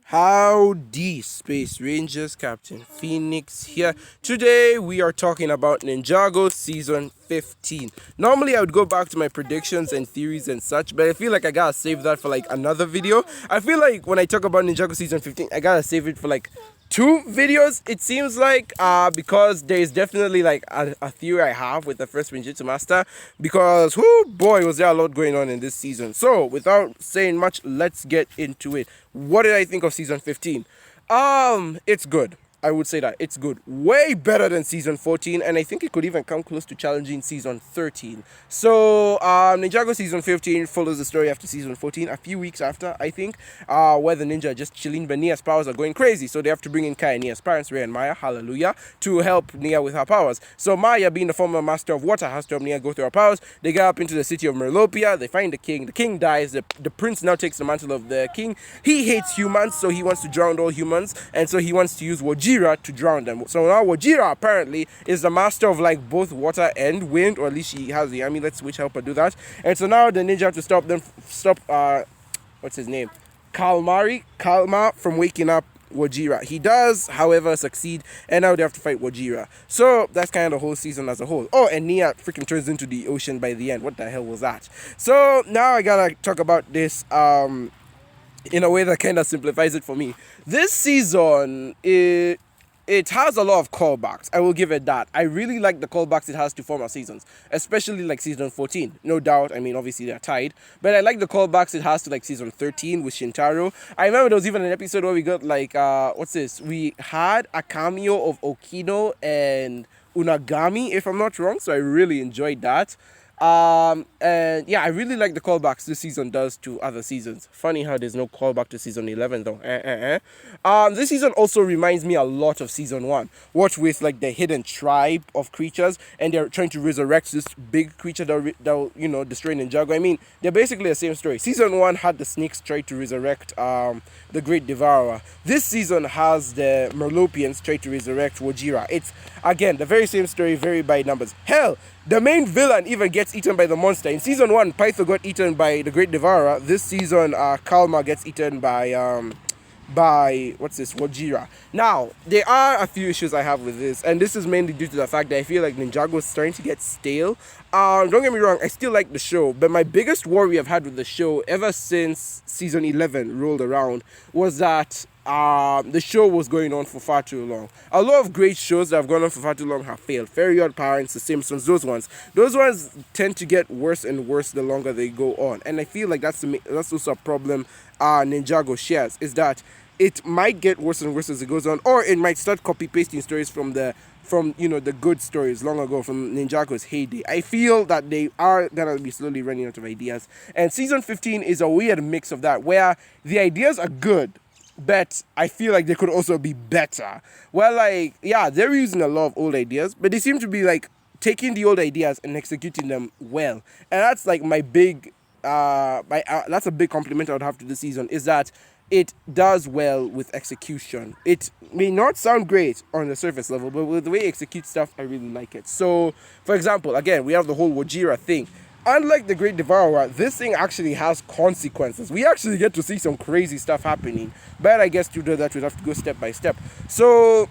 Howdy, Space Rangers, Captain Phoenix here. Today we are talking about Ninjago Season 15. Normally I would go back to my predictions and theories and such, but I feel like I gotta save that for like another video. I feel like when I talk about Ninjago Season 15, I gotta save it for like two videos, it seems like, because there is definitely like a theory I have with the first Ninjutsu Master, because whoo boy was there a lot going on in this season. So without saying much, let's get into it. What did I think of season 15? It's good. I would say that it's good, way better than season 14, and I think it could even come close to challenging season 13. So Ninjago season 15 follows the story after season 14, a few weeks after, I think, where the ninja are just chilling, but Nia's powers are going crazy, so they have to bring in Kai and Nia's parents, Rei and Maya, hallelujah, to help Nia with her powers. So Maya, being the former master of water, has to help Nia go through her powers. They get up into the city of Merlopia, they find the king dies, the prince now takes the mantle of the king. He hates humans, so he wants to drown all humans, and so he wants to use Wajira to drown them. So now Wajira apparently is the master of like both water and wind, or at least she has the amulets which help her do that. And so now the ninja have to stop what's his name, Kalma from waking up Wajira. He does, however, succeed, and now they have to fight Wajira. So that's kind of the whole season as a whole. Oh, and Nia freaking turns into the ocean by the end. What the hell was that? So now I gotta talk about this in a way that kind of simplifies it for me. This season, it has a lot of callbacks. I will give it that. I really like the callbacks it has to former seasons, especially like season 14. No doubt, I mean, obviously they're tied, but I like the callbacks it has to like season 13 with Shintaro. I remember there was even an episode where we got like, what's this? We had a cameo of Okino and Unagami, if I'm not wrong, so I really enjoyed that. And yeah, I really like the callbacks this season does to other seasons. Funny how there's no callback to season 11 though. This season also reminds me a lot of season 1. What with like the hidden tribe of creatures, and they're trying to resurrect this big creature that you know, destroy Ninjago. I mean, they're basically the same story. Season 1 had the snakes try to resurrect the Great Devourer. This season has the Merlopians try to resurrect Wajira. It's again the very same story, very by numbers. Hell, the main villain even gets eaten by the monster. In season 1, Pytho got eaten by the Great Devourer. This season, Kalma gets eaten by Wajira. Now, there are a few issues I have with this, and this is mainly due to the fact that I feel like Ninjago is starting to get stale. Don't get me wrong, I still like the show, but my biggest worry I've had with the show ever since season 11 rolled around was that the show was going on for far too long. A lot of great shows that have gone on for far too long have failed. Fairy Odd Parents, The Simpsons, those ones tend to get worse and worse the longer they go on. And I feel like that's also a problem Ninjago shares, is that it might get worse and worse as it goes on, or it might start copy pasting stories from the good stories long ago from Ninjago's heyday. I feel that they are gonna be slowly running out of ideas, and season 15 is a weird mix of that, where the ideas are good, but I feel like they could also be better. Well, like, yeah, they're using a lot of old ideas, but they seem to be like taking the old ideas and executing them well. And that's like my big that's a big compliment I would have to this season, is that it does well with execution. It may not sound great on the surface level, but with the way it executes stuff, I really like it. So, for example, again, we have the whole Wajira thing. Unlike the Great Devourer, this thing actually has consequences. We actually get to see some crazy stuff happening. But I guess to do that, we'd have to go step by step. So,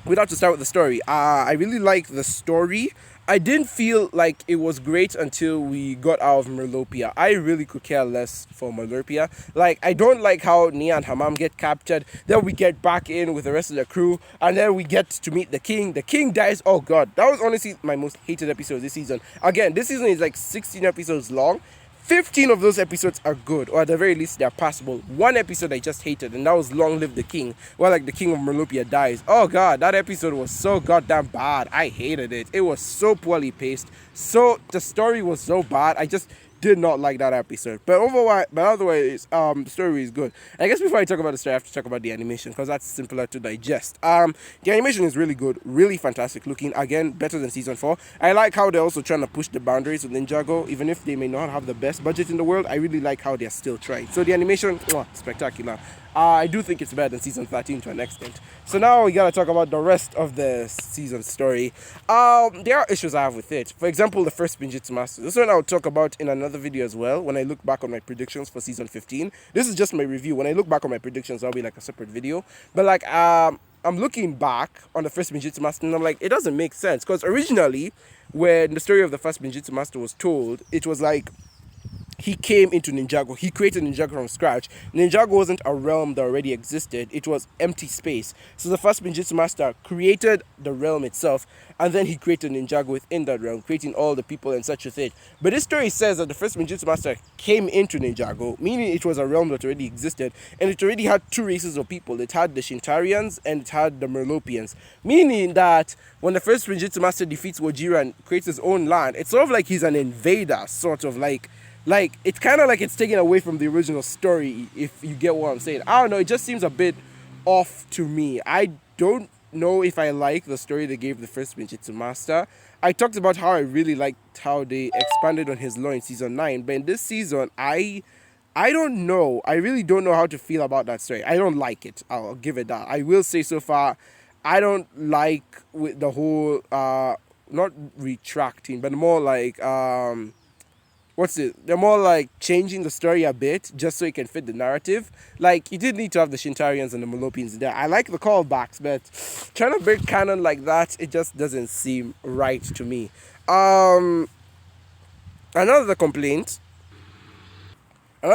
we'd have to start with the story. I really like the story. I didn't feel like it was great until we got out of Merlopia. I really could care less for Merlopia. Like, I don't like how Nia and her mom get captured. Then we get back in with the rest of the crew, and then we get to meet the king. The king dies. Oh god, that was honestly my most hated episode this season. Again, this season is like 16 episodes long. 15 of those episodes are good, or at the very least they're passable. One episode I just hated, and that was Long Live the King, where like the king of Merlopia dies. Oh god, that episode was so goddamn bad. I hated it. It was so poorly paced. So the story was so bad. I just did not like that episode. But otherwise, the story is good. I guess before I talk about the story, I have to talk about the animation, because that's simpler to digest. The animation is really good, really fantastic looking. Again, better than season 4. I like how they're also trying to push the boundaries with Ninjago, even if they may not have the best budget in the world. I really like how they're still trying. So the animation, spectacular. I do think it's better than season 13 to an extent. So now we gotta talk about the rest of the season story. There are issues I have with it. For example, the first Spinjitzu Master. This one I'll talk about in another video as well when I look back on my predictions for season 15. This is just my review. When I look back on my predictions, that'll be like a separate video. But like, I'm looking back on the first Spinjitzu Master and I'm like, it doesn't make sense. Because originally, when the story of the first Spinjitzu Master was told, it was like, he came into Ninjago. He created Ninjago from scratch. Ninjago wasn't a realm that already existed. It was empty space. So the first Ninjitsu Master created the realm itself, and then he created Ninjago within that realm, creating all the people and such a thing. But this story says that the first Ninjitsu Master came into Ninjago, meaning it was a realm that already existed, and it already had two races of people. It had the Shintarians and it had the Merlopians, meaning that when the first Ninjitsu Master defeats Wojira and creates his own land, it's sort of like he's an invader, sort of like it's kind of like it's taken away from the original story, if you get what I'm saying. I don't know, it just seems a bit off to me. I don't know if I like the story they gave the first Ninjitsu Master. I talked about how I really liked how they expanded on his lore in season 9, but in this season, I don't know. I really don't know how to feel about that story. I don't like it. I'll give it that. I will say so far, I don't like with the whole, not retracting, but more like, they're more like changing the story a bit just so it can fit the narrative. Like, you did need to have the Shintarians and the Melopians there. I like the callbacks, but trying to break canon like that, it just doesn't seem right to me. Another complaint I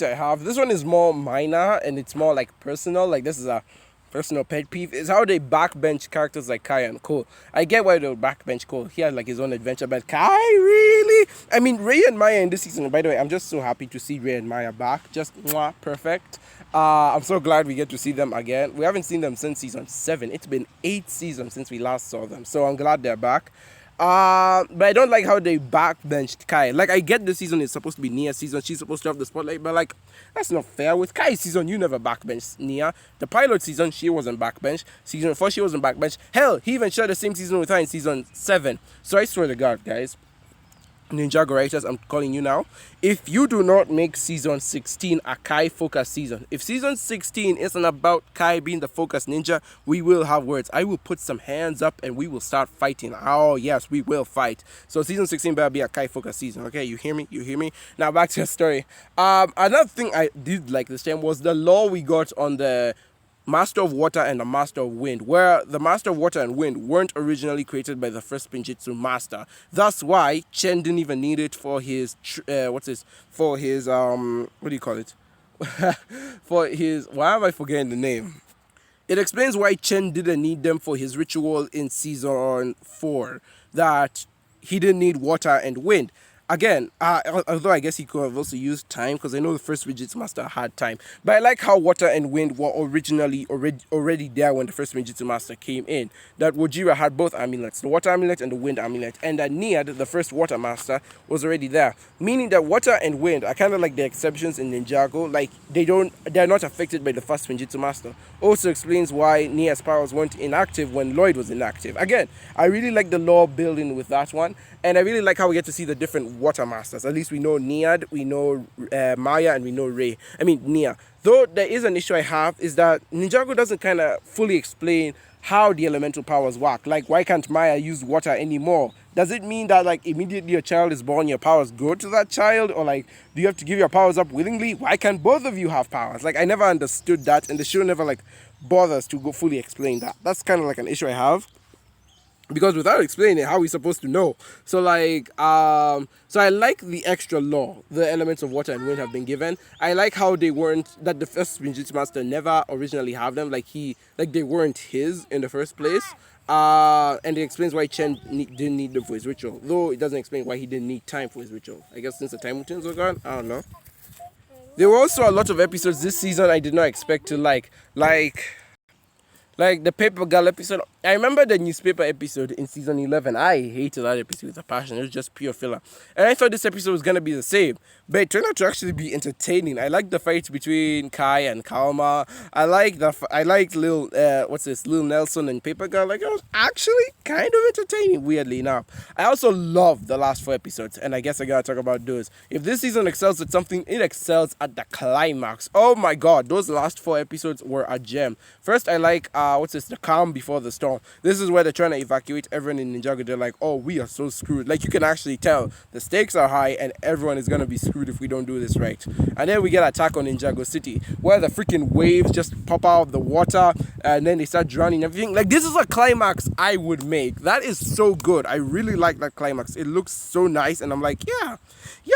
have, this one is more minor and it's more like personal. Like, this is a personal pet peeve, is how they backbench characters like Kai and Cole. I get why they backbench Cole. He had like his own adventure, but Kai, really? I mean, Ray and Maya in this season, by the way, I'm just so happy to see Ray and Maya back. Just perfect. I'm so glad we get to see them again. We haven't seen them since season 7. It's been 8 seasons since we last saw them, so I'm glad they're back. But I don't like how they backbenched Kai. Like, I get this season is supposed to be Nia's season. She's supposed to have the spotlight, but like, that's not fair. With Kai's season, you never backbenched Nia. The pilot season, she wasn't backbenched. Season 4, she wasn't backbenched. Hell, he even shared the same season with her in season 7. So I swear to God, guys, Ninjago writers, I'm calling you now. If you do not make season 16 a Kai focus season, if season 16 isn't about Kai being the focus ninja, we will have words. I will put some hands up and we will start fighting. Oh yes, we will fight. So season 16 better be a Kai focus season. Okay, you hear me? You hear me? Now back to the story. Another thing I did like this time was the lore we got on the Master of Water and the Master of Wind, where the Master of Water and Wind weren't originally created by the first Spinjitzu Master. That's why Chen didn't even need it for his what do you call it? For his, why am I forgetting the name? It explains why Chen didn't need them for his ritual in season 4, that he didn't need water and wind. Again, although I guess he could have also used time, because I know the first Spinjitzu Master had time. But I like how water and wind were originally already there when the first Spinjitzu Master came in. That Wojira had both amulets, the water amulet and the wind amulet. And that Niad, the first water master, was already there. Meaning that water and wind are kind of like the exceptions in Ninjago. Like, they're not affected by the first Spinjitzu Master. Also explains why Nia's powers weren't inactive when Lloyd was inactive. Again, I really like the lore building with that one. And I really like how we get to see the different water masters. At least we know Niad, we know Maya, and we know Ray. I mean, Nia. Though there is an issue I have, is that Ninjago doesn't kind of fully explain how the elemental powers work. Like, why can't Maya use water anymore? Does it mean that, like, immediately a child is born, your powers go to that child? Or, like, do you have to give your powers up willingly? Why can't both of you have powers? Like, I never understood that, and the show never, like, bothers to go fully explain that. That's kind of like an issue I have. Because without explaining it, how are we supposed to know? So like, so I like the extra lore the elements of water and wind have been given. I like how they weren't, that the first Spinjitzu Master never originally have them. Like they weren't his in the first place. And it explains why Chen didn't need them for his ritual. Though it doesn't explain why he didn't need time for his ritual. I guess since the time routines were gone, I don't know. There were also a lot of episodes this season I did not expect to like Like the paper girl episode. I remember the newspaper episode in season 11. I hated that episode with a passion. It was just pure filler. And I thought this episode was going to be the same. But it turned out to actually be entertaining. I like the fight between Kai and Kalma. I like Lil, what's this, Lil Nelson and Paper Girl. Like, it was actually kind of entertaining, weirdly enough. I also love the last 4 episodes. And I guess I got to talk about those. If this season excels at something, it excels at the climax. Oh my god, those last 4 episodes were a gem. First, I like, what's this, the calm before the storm. This is where they're trying to evacuate everyone in Ninjago. They're like, oh, we are so screwed. Like, you can actually tell the stakes are high and everyone is going to be screwed if we don't do this right. And then we get attack on Ninjago City, where the freaking waves just pop out of the water and then they start drowning everything. Like, this is a climax I would make. That is so good. I really like that climax. It looks so nice and I'm like, yeah,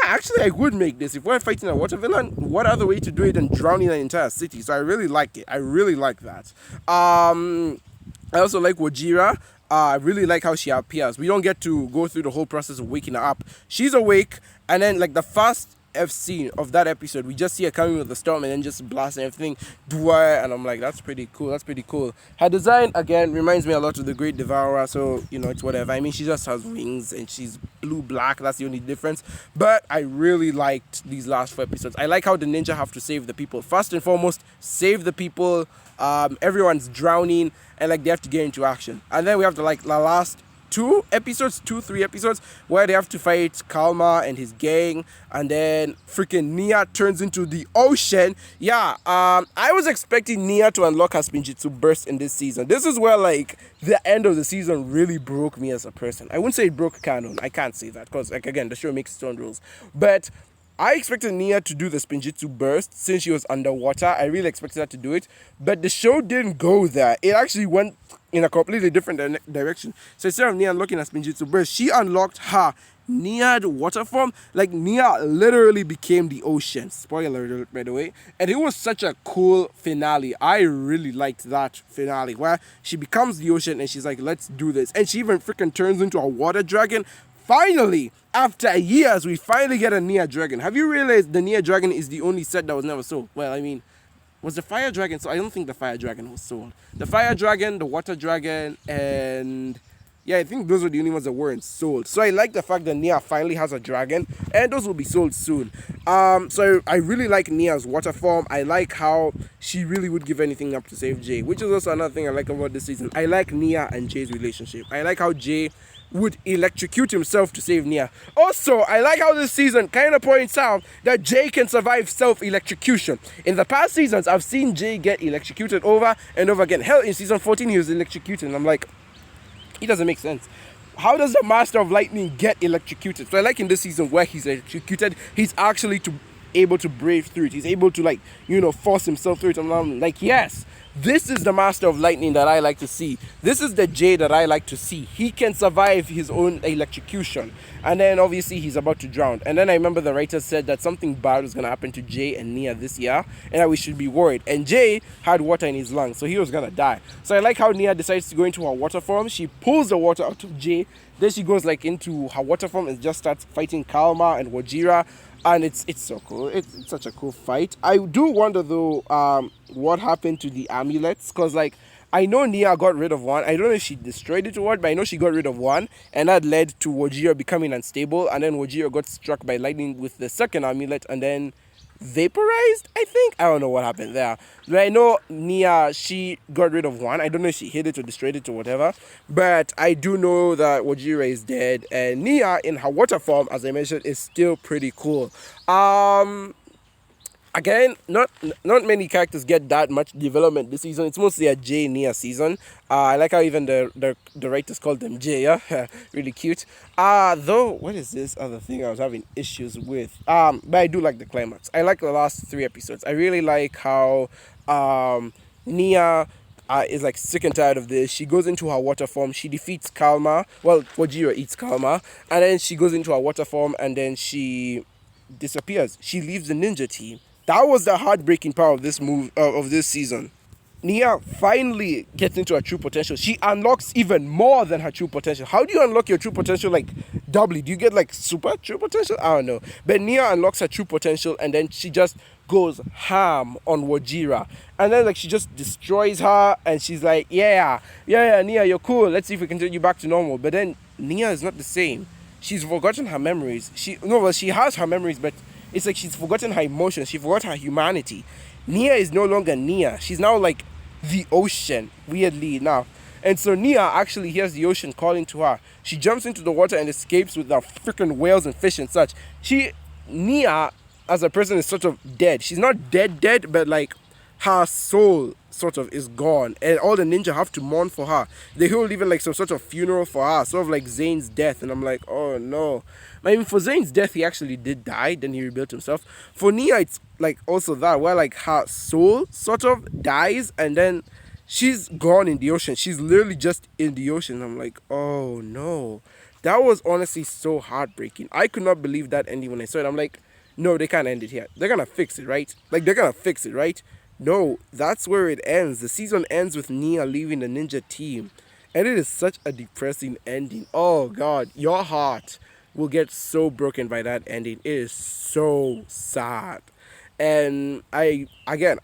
actually I would make this. If we're fighting a water villain, what other way to do it than drowning an entire city? So I really liked it. I really like that. I also like Wajira. I really like how she appears. We don't get to go through the whole process of waking her up. She's awake, and then like the first F scene of that episode, we just see her coming with the storm and then just blasting everything. And I'm like, that's pretty cool. That's pretty cool. Her design, again, reminds me a lot of the Great Devourer, so, you know, it's whatever. I mean, she just has wings and she's blue-black. That's the only difference. But I really liked these last 4 episodes. I like how the ninja have to save the people. First and foremost, save the people. Everyone's drowning and like they have to get into action. And then we have the last 3 episodes where they have to fight Kalma and his gang, and then freaking Nia turns into the ocean. I was expecting Nia to unlock her Spinjitzu burst in this season. This is where like the end of the season really broke me as a person. I wouldn't say it broke canon. I can't say that because, like, again, the show makes its own rules. But I expected Nia to do the Spinjitzu burst since she was underwater. I really expected her to do it. But the show didn't go there. It actually went in a completely different direction. So instead of Nia unlocking her Spinjitzu burst, she unlocked her Nia water form. Like, Nia literally became the ocean. Spoiler alert, by the way. And it was such a cool finale. I really liked that finale where she becomes the ocean and she's like, let's do this. And she even freaking turns into a water dragon. Finally, after years, we finally get a Nia Dragon. Have you realized the Nia Dragon is the only set that was never sold? Well, I mean, was the Fire Dragon? So I don't think the Fire Dragon was sold. The Fire Dragon, the Water Dragon, and yeah, I think those were the only ones that weren't sold. So I like the fact that Nia finally has a dragon, and those will be sold soon. So I really like Nia's water form. I like how she really would give anything up to save Jay, which is also another thing I like about this season. I like Nia and Jay's relationship. I like how Jay would electrocute himself to save Nia. Also, I like how this season kind of points out that Jay can survive self-electrocution. In the past seasons, I've seen Jay get electrocuted over and over again. Hell, in season 14, he was electrocuted, and I'm like, it doesn't make sense. How does the Master of Lightning get electrocuted? So I like in this season where he's electrocuted, he's actually able to brave through it. He's able to, like, you know, force himself through it. And I'm like, yes, this is the Master of Lightning that I like to see. This is the Jay that I like to see. He can survive his own electrocution. And then obviously he's about to drown. And then I remember the writer said that something bad was going to happen to Jay and Nia this year, and that we should be worried. And Jay had water in his lungs, so he was going to die. So I like how Nia decides to go into her water form. She pulls the water out of Jay. Then she goes like into her water form and just starts fighting Kalma and Wajira. And it's so cool. It's such a cool fight. I do wonder though, what happened to the amulets, because like I know Nia got rid of one. I don't know if she destroyed it or what, but I know she got rid of one, and that led to Wajira becoming unstable, and then Wajira got struck by lightning with the second amulet and then vaporized, I think. I don't know what happened there. But I know Nia, she got rid of one. I don't know if she hit it or destroyed it or whatever. But I do know that Wajira is dead. And Nia, in her water form, as I mentioned, is still pretty cool. Again, not many characters get that much development this season. It's mostly a Jay Nia season. I like how even the writers called them Jay, yeah? Really cute. Though, what is this other thing I was having issues with? But I do like the climax. I like the last 3 episodes. I really like how Nia is like sick and tired of this. She goes into her water form. She defeats Kalma. Well, Wajira eats Kalma. And then she goes into her water form and then she disappears. She leaves the ninja team. That was the heartbreaking part of this season. Nia finally gets into her true potential. She unlocks even more than her true potential. How do you unlock your true potential like doubly? Do you get like super true potential? I don't know. But Nia unlocks her true potential and then she just goes ham on Wajira. And then like she just destroys her and she's like, yeah, Nia, you're cool. Let's see if we can turn you back to normal. But then Nia is not the same. She's forgotten her memories. She has her memories, but it's like she's forgotten her emotions. She forgot her humanity. Nia is no longer Nia. She's now like the ocean, weirdly enough. And so Nia actually hears the ocean calling to her. She jumps into the water and escapes with the freaking whales and fish and such. Nia, as a person, is sort of dead. She's not dead, but like her soul sort of is gone. And all the ninja have to mourn for her. They hold even like some sort of funeral for her, sort of like Zane's death. And I'm like, oh no. I mean, for Zane's death, he actually did die. Then he rebuilt himself. For Nia, it's like also that, where like her soul sort of dies and then she's gone in the ocean. She's literally just in the ocean. I'm like, oh no. That was honestly so heartbreaking. I could not believe that ending when I saw it. I'm like, no, they can't end it here. They're gonna fix it, right? Like, they're gonna fix it, right? No, that's where it ends. The season ends with Nia leaving the ninja team. And it is such a depressing ending. Oh god, your heart will get so broken by that ending. It is so sad. And I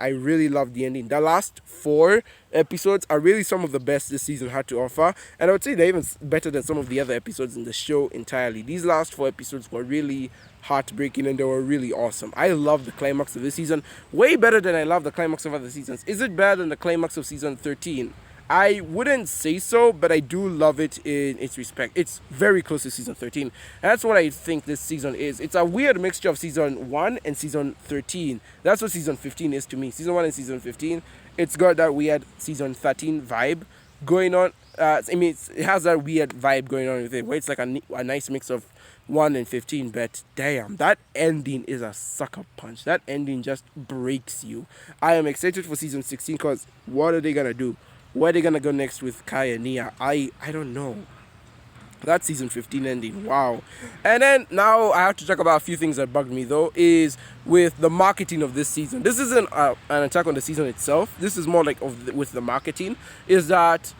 really love the ending. The last 4 episodes are really some of the best this season had to offer. And I would say they're even better than some of the other episodes in the show entirely. These last 4 episodes were really heartbreaking and they were really awesome. I love the climax of this season way better than I love the climax of other seasons. Is it better than the climax of season 13? I wouldn't say so, but I do love it in its respect. It's very close to season 13. And that's what I think this season is. It's a weird mixture of season 1 and season 13. That's what season 15 is to me. Season 1 and season 15. It's got that weird season 13 vibe going on. It has that weird vibe going on with it, where it's like a nice mix of 1 and 15. But damn, that ending is a sucker punch. That ending just breaks you. I am excited for season 16 because what are they going to do? Where are they going to go next with Kai and Nia? I don't know. That season 15 ending, wow. And then now I have to talk about a few things that bugged me though, is with the marketing of this season. This isn't an attack on the season itself. This is more like with the marketing, is that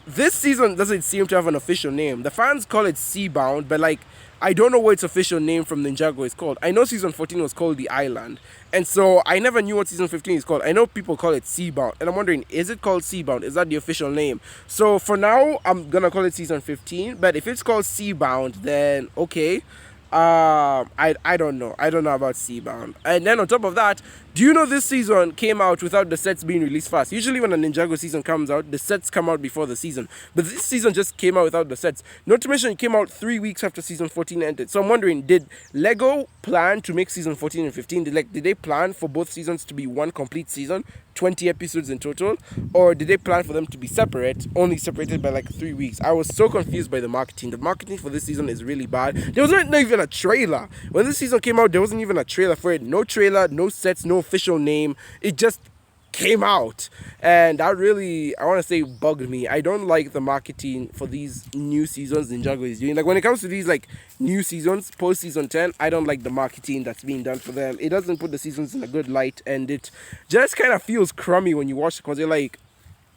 this season doesn't seem to have an official name. The fans call it SeaBound, but like I don't know what its official name from Ninjago is called. I know season 14 was called The Island. And so I never knew what season 15 is called. I know people call it SeaBound. And I'm wondering, is it called SeaBound? Is that the official name? So for now, I'm going to call it season 15. But if it's called SeaBound, then okay. I don't know. I don't know about SeaBound. And then on top of that, do you know this season came out without the sets being released fast? Usually when a Ninjago season comes out, the sets come out before the season. But this season just came out without the sets. Not to mention it came out 3 weeks after season 14 ended. So I'm wondering, did Lego plan to make season 14 and 15? Did they plan for both seasons to be one complete season? 20 episodes in total? Or did they plan for them to be separate, only separated by like 3 weeks? I was so confused by the marketing. The marketing for this season is really bad. There wasn't even a trailer. When this season came out, there wasn't even a trailer for it. No trailer, no sets, no official name. It just came out. And that really, I want to say, bugged me. I don't like the marketing for these new seasons Ninjago is doing. Like when it comes to these like new seasons, post season 10, I don't like the marketing that's being done for them. It doesn't put the seasons in a good light, and it just kind of feels crummy when you watch it, because they're like,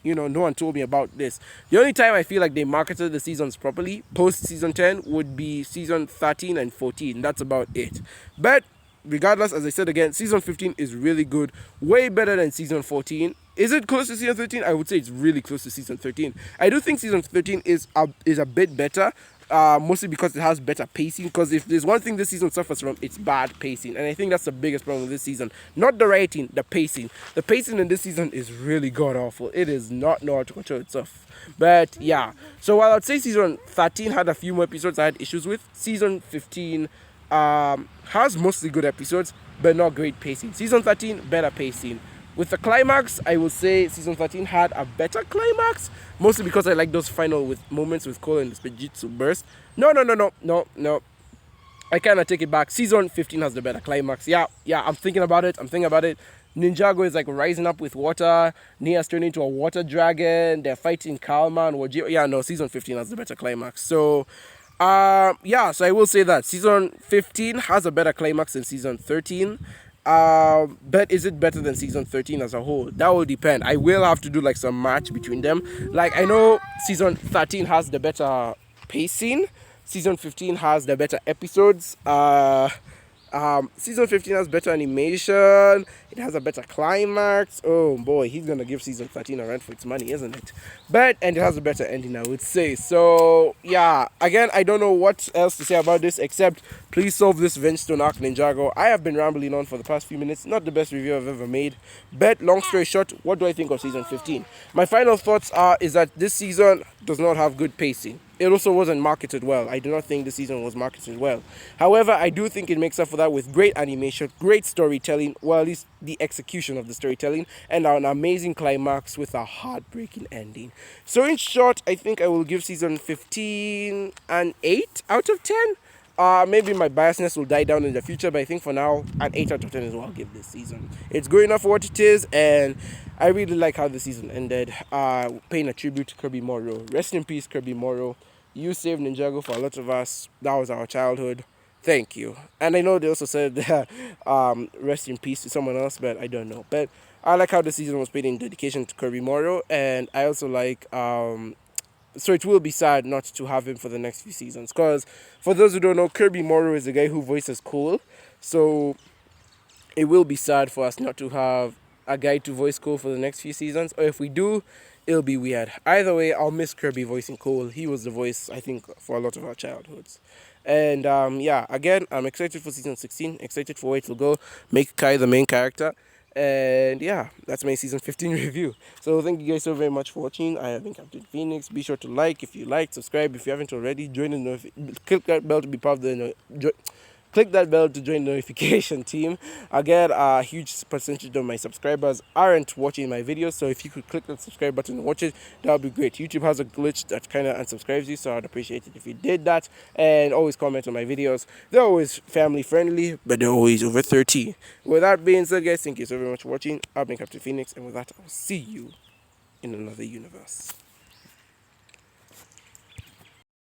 you know, no one told me about this. The only time I feel like they marketed the seasons properly post season 10 would be season 13 and 14. That's about it. But regardless, as I said again, season 15 is really good, way better than season 14. Is it close to season 13? I would say it's really close to season 13. I do think season 13 is a bit better, mostly because it has better pacing. Because if there's one thing this season suffers from, it's bad pacing, and I think that's the biggest problem with this season. Not the writing, the pacing. The pacing in this season is really god awful. It is not know how to control itself. But yeah, so while I'd say season 13 had a few more episodes I had issues with, season 15 has mostly good episodes, but not great pacing. Season 13, better pacing. With the climax, I would say season 13 had a better climax, mostly because I like those final moments with Cole and the Spijitsu burst. No. I kind of take it back. Season 15 has the better climax. Yeah, I'm thinking about it. Ninjago is like rising up with water. Nia's turning into a water dragon. They're fighting Kalma and Wajiro. Yeah, no, season 15 has the better climax. So so I will say that season 15 has a better climax than season 13. But is it better than season 13 as a whole? That will depend. I will have to do like some match between them. Like I know season 13 has the better pacing. Season 15 has the better episodes. Season 15 has better animation. It has a better climax. Oh boy, he's gonna give season 13 a run for its money, isn't it? And it has a better ending, I would say. So yeah, again, I don't know what else to say about this except please solve this Venstone arc, Ninjago. I have been rambling on for the past few minutes. Not the best review I've ever made. But long story short, what do I think of season 15? My final thoughts is that this season does not have good pacing. It also wasn't marketed well. I do not think the season was marketed well. However, I do think it makes up for that with great animation, great storytelling, well, at least the execution of the storytelling, and an amazing climax with a heartbreaking ending. So in short, I think I will give season 15 an 8 out of 10. Maybe my biasness will die down in the future, but I think for now, an 8 out of 10 is what I'll give this season. It's good enough for what it is, and I really like how the season ended. Paying a tribute to Kirby Morrow. Rest in peace, Kirby Morrow. You saved Ninjago for a lot of us. That was our childhood. Thank you. And I know they also said rest in peace to someone else, but I don't know. But I like how the season was paid in dedication to Kirby Morrow, and I also like so it will be sad not to have him for the next few seasons. Because for those who don't know, Kirby Morrow is the guy who voices Cole. So it will be sad for us not to have a guy to voice Cole for the next few seasons. Or if we do, it'll be weird. Either way, I'll miss Kirby voicing Cole. He was the voice, I think, for a lot of our childhoods. And yeah, again, I'm excited for season 16. Excited for where it will go. Make Kai the main character. And yeah, that's my season 15 review. So thank you guys so very much for watching. I have been Captain Phoenix. Be sure to like if you liked, subscribe if you haven't already, join the click that bell to be part of the click that bell to join the notification team. Again, a huge percentage of my subscribers aren't watching my videos, so if you could click the subscribe button and watch it, that would be great. YouTube has a glitch that kind of unsubscribes you, so I'd appreciate it if you did that. And always comment on my videos. They're always family friendly, but they're always over 30. With that being said, guys, thank you so very much for watching. I've been Captain Phoenix, and with that, I'll see you in another universe.